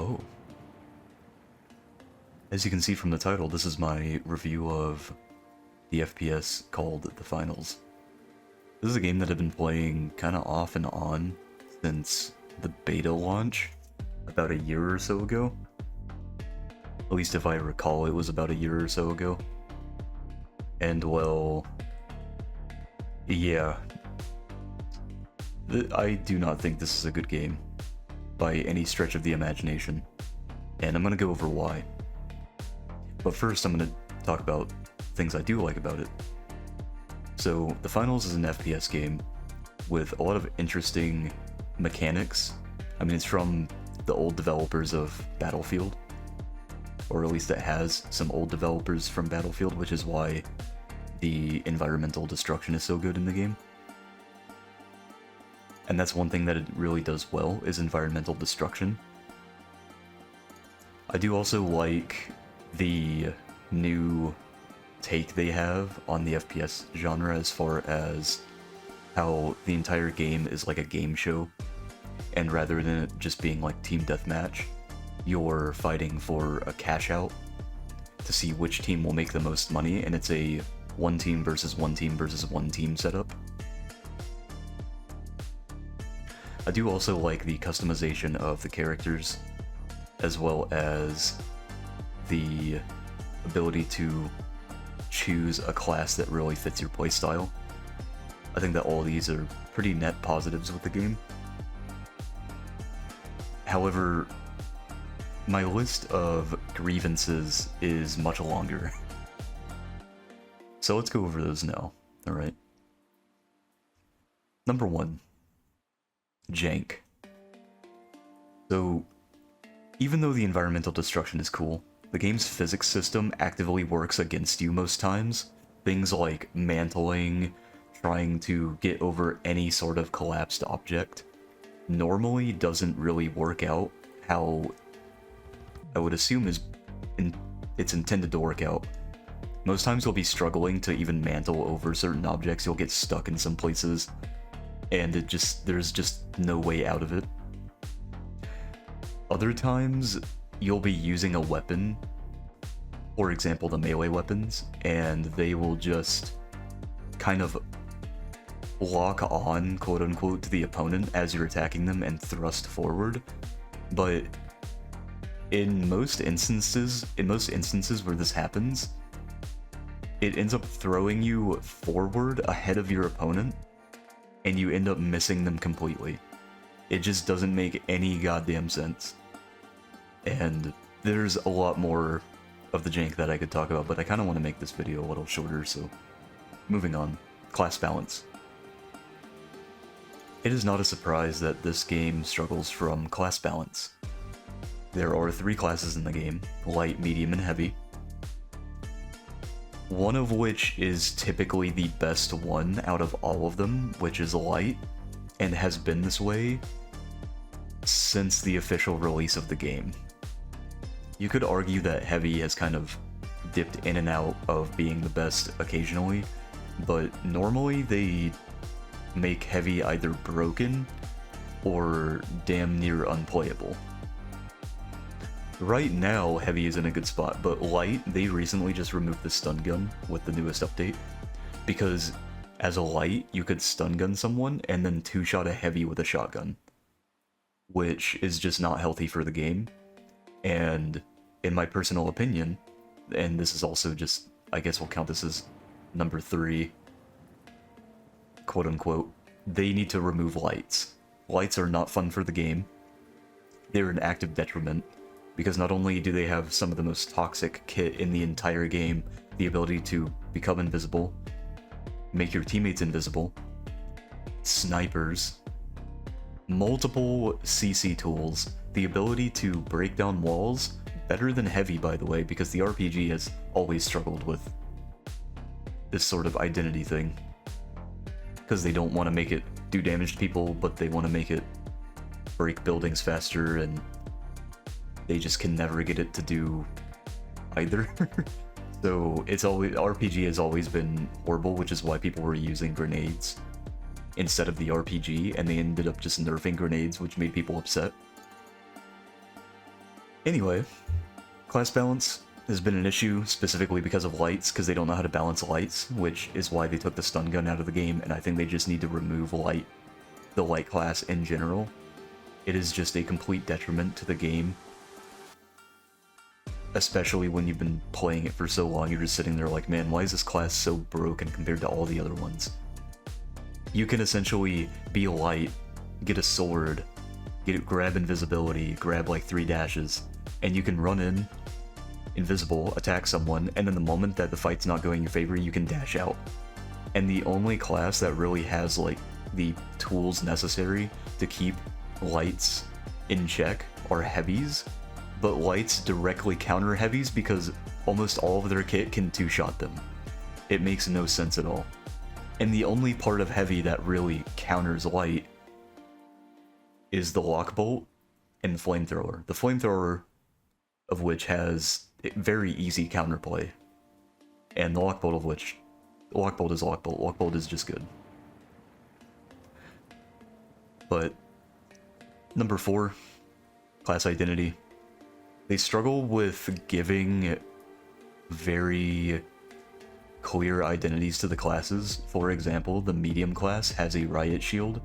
Hello. As you can see from the title, this is my review of the FPS called The Finals. This is a game that I've been playing kind of off and on since the beta launch about a year or so ago. At least if I recall, it was about a year or so ago. And well, yeah, I do not think this is a good game by any stretch of the imagination, and I'm gonna go over why. But first, I'm gonna talk about things I do like about it. So, The Finals is an FPS game with a lot of interesting mechanics. I mean, it's from the old developers of Battlefield, or at least it has some old developers from Battlefield, which is why the environmental destruction is so good in the game. And that's one thing that it really does well, is environmental destruction. I do also like the new take they have on the FPS genre as far as how the entire game is like a game show, and rather than it just being like team deathmatch, you're fighting for a cash out to see which team will make the most money, and it's a one team versus one team versus one team setup. I do also like the customization of the characters, as well as the ability to choose a class that really fits your playstyle. I think that all of these are pretty net positives with the game. However, my list of grievances is much longer. So let's go over those now, alright? Number 1. Jank. So, even though the environmental destruction is cool, the game's physics system actively works against you most times. Things like mantling, trying to get over any sort of collapsed object, normally doesn't really work out how I would assume it's intended to work out. Most times you'll be struggling to even mantle over certain objects, you'll get stuck in some places, and there's just no way out of it. Other times, you'll be using a weapon, for example the melee weapons, and they will just kind of lock on, quote-unquote, to the opponent as you're attacking them and thrust forward. But in most instances where this happens, it ends up throwing you forward ahead of your opponent, and you end up missing them completely. It just doesn't make any goddamn sense. And there's a lot more of the jank that I could talk about, but I kind of want to make this video a little shorter, so moving on. Class balance. It is not a surprise that this game struggles from class balance. There are 3 classes in the game: light, medium, and heavy. One of which is typically the best one out of all of them, which is light, and has been this way since the official release of the game. You could argue that heavy has kind of dipped in and out of being the best occasionally, but normally they make heavy either broken or damn near unplayable. Right now, heavy is in a good spot, but light, they recently just removed the stun gun with the newest update, because as a light, you could stun gun someone and then 2-shot a heavy with a shotgun, which is just not healthy for the game. And in my personal opinion, and this is also just, I guess we'll count this as number 3, quote-unquote, they need to remove lights. Lights are not fun for the game. They're an active detriment, because not only do they have some of the most toxic kit in the entire game, the ability to become invisible, make your teammates invisible, snipers, multiple CC tools, the ability to break down walls, better than heavy by the way, because the RPG has always struggled with this sort of identity thing. Because they don't want to make it do damage to people, but they want to make it break buildings faster, and they just can never get it to do either. So it's always, RPG has always been horrible, which is why people were using grenades instead of the RPG, and they ended up just nerfing grenades, which made people upset. Anyway, class balance has been an issue specifically because of lights, because they don't know how to balance lights, which is why they took the stun gun out of the game, and I think they just need to remove the light class in general. It is just a complete detriment to the game. Especially when you've been playing it for so long, you're just sitting there like, man, why is this class so broken compared to all the other ones? You can essentially be light, get a sword, grab invisibility, grab like 3 dashes, and you can run in, invisible, attack someone, and then the moment that the fight's not going in your favor, you can dash out. And the only class that really has like the tools necessary to keep lights in check are heavies, but lights directly counter heavies because almost all of their kit can 2-shot them. It makes no sense at all. And the only part of heavy that really counters light is the lock bolt and the flamethrower. The flamethrower of which has very easy counterplay, and the lock bolt of which, lock bolt is lock bolt. Lock bolt is just good. But number 4, class identity. They struggle with giving very clear identities to the classes. For example, the medium class has a riot shield,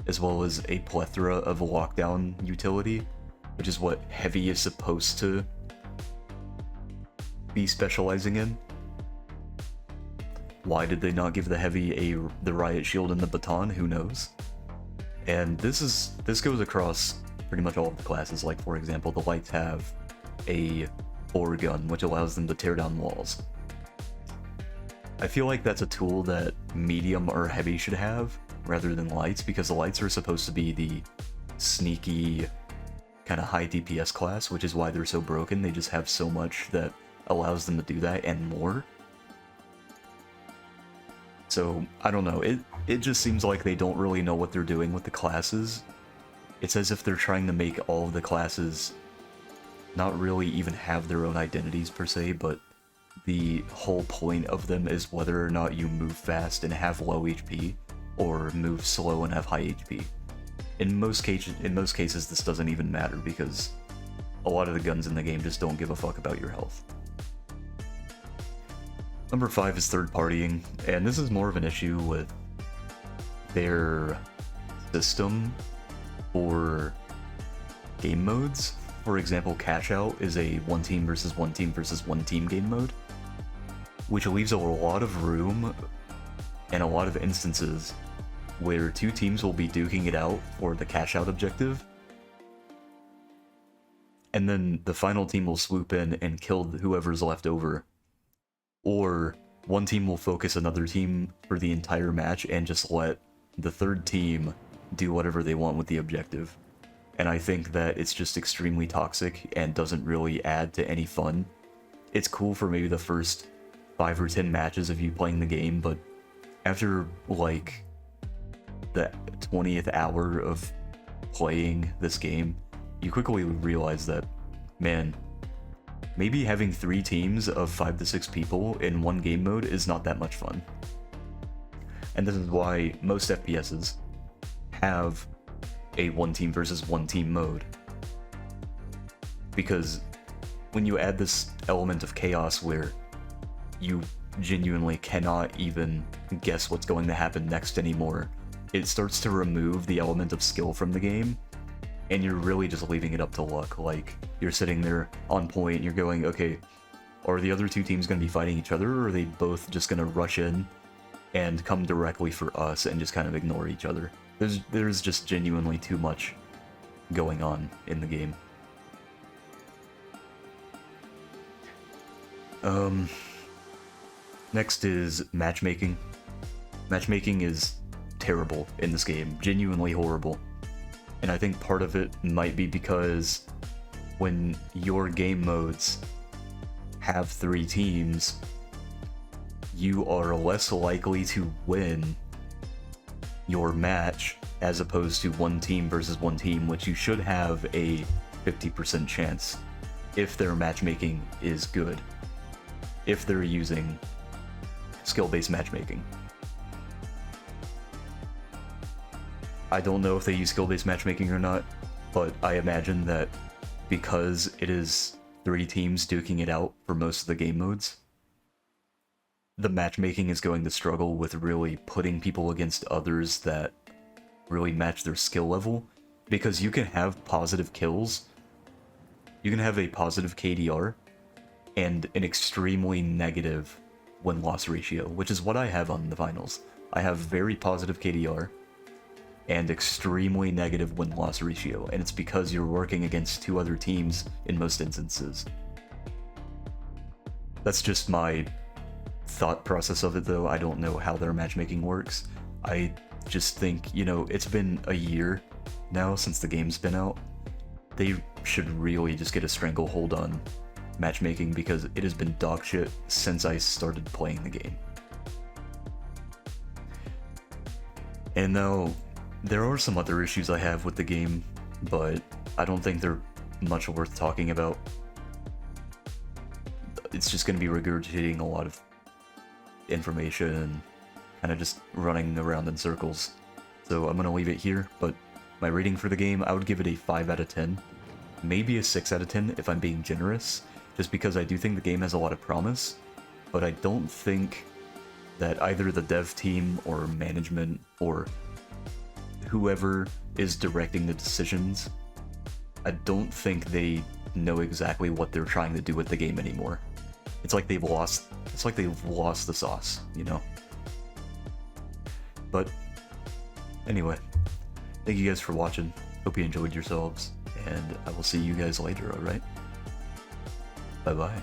as well as a plethora of lockdown utility, which is what heavy is supposed to be specializing in. Why did they not give the heavy the riot shield and the baton? Who knows? And this goes across pretty much all of the classes. Like, for example, the lights have a bore gun, which allows them to tear down walls. I feel like that's a tool that medium or heavy should have, rather than lights, because the lights are supposed to be the sneaky, kind of high DPS class, which is why they're so broken. They just have so much that allows them to do that, and more. So, I don't know, it just seems like they don't really know what they're doing with the classes. It's as if they're trying to make all of the classes not really even have their own identities per se, but the whole point of them is whether or not you move fast and have low HP, or move slow and have high HP. In most cases, this doesn't even matter, because a lot of the guns in the game just don't give a fuck about your health. Number 5 is third partying, and this is more of an issue with their system for game modes. For example, Cash Out is a 1 team versus 1 team versus 1 team game mode, which leaves a lot of room and a lot of instances where 2 teams will be duking it out for the Cash Out objective, and then the final team will swoop in and kill whoever's left over. Or 1 team will focus another team for the entire match and just let the third team do whatever they want with the objective. And I think that it's just extremely toxic and doesn't really add to any fun. It's cool for maybe the first 5 or 10 matches of you playing the game, but after like the 20th hour of playing this game, you quickly realize that, man, maybe having 3 teams of 5 to 6 people in one game mode is not that much fun. And this is why most FPSs have a 1 team versus 1 team mode. Because when you add this element of chaos where you genuinely cannot even guess what's going to happen next anymore, it starts to remove the element of skill from the game, and you're really just leaving it up to luck. Like, you're sitting there on point, you're going, okay, are the other 2 teams going to be fighting each other, or are they both just going to rush in and come directly for us and just kind of ignore each other? There's just genuinely too much going on in the game. Next is matchmaking. Matchmaking is terrible in this game, genuinely horrible. And I think part of it might be because when your game modes have 3 teams, you are less likely to win your match as opposed to 1 team versus 1 team, which you should have a 50% chance if their matchmaking is good, if they're using skill-based matchmaking. I don't know if they use skill-based matchmaking or not, but I imagine that because it is 3 teams duking it out for most of the game modes, the matchmaking is going to struggle with really putting people against others that really match their skill level, because you can have positive kills, you can have a positive KDR, and an extremely negative win-loss ratio, which is what I have on the finals. I have very positive KDR, and extremely negative win-loss ratio, and it's because you're working against 2 other teams in most instances. That's just my thought process of it, though. I don't know how their matchmaking works. I just think, you know, it's been a year now since the game's been out. They should really just get a stranglehold on matchmaking, because it has been dog shit since I started playing the game. And now, there are some other issues I have with the game, but I don't think they're much worth talking about. It's just going to be regurgitating a lot of information and kind of just running around in circles. So I'm going to leave it here, but my rating for the game, I would give it a 5 out of 10. Maybe a 6 out of 10 if I'm being generous, just because I do think the game has a lot of promise, but I don't think that either the dev team or management or whoever is directing the decisions, I don't think they know exactly what they're trying to do with the game anymore. It's like they've lost the sauce, you know? But anyway, thank you guys for watching. Hope you enjoyed yourselves, and I will see you guys later, alright? Bye-bye.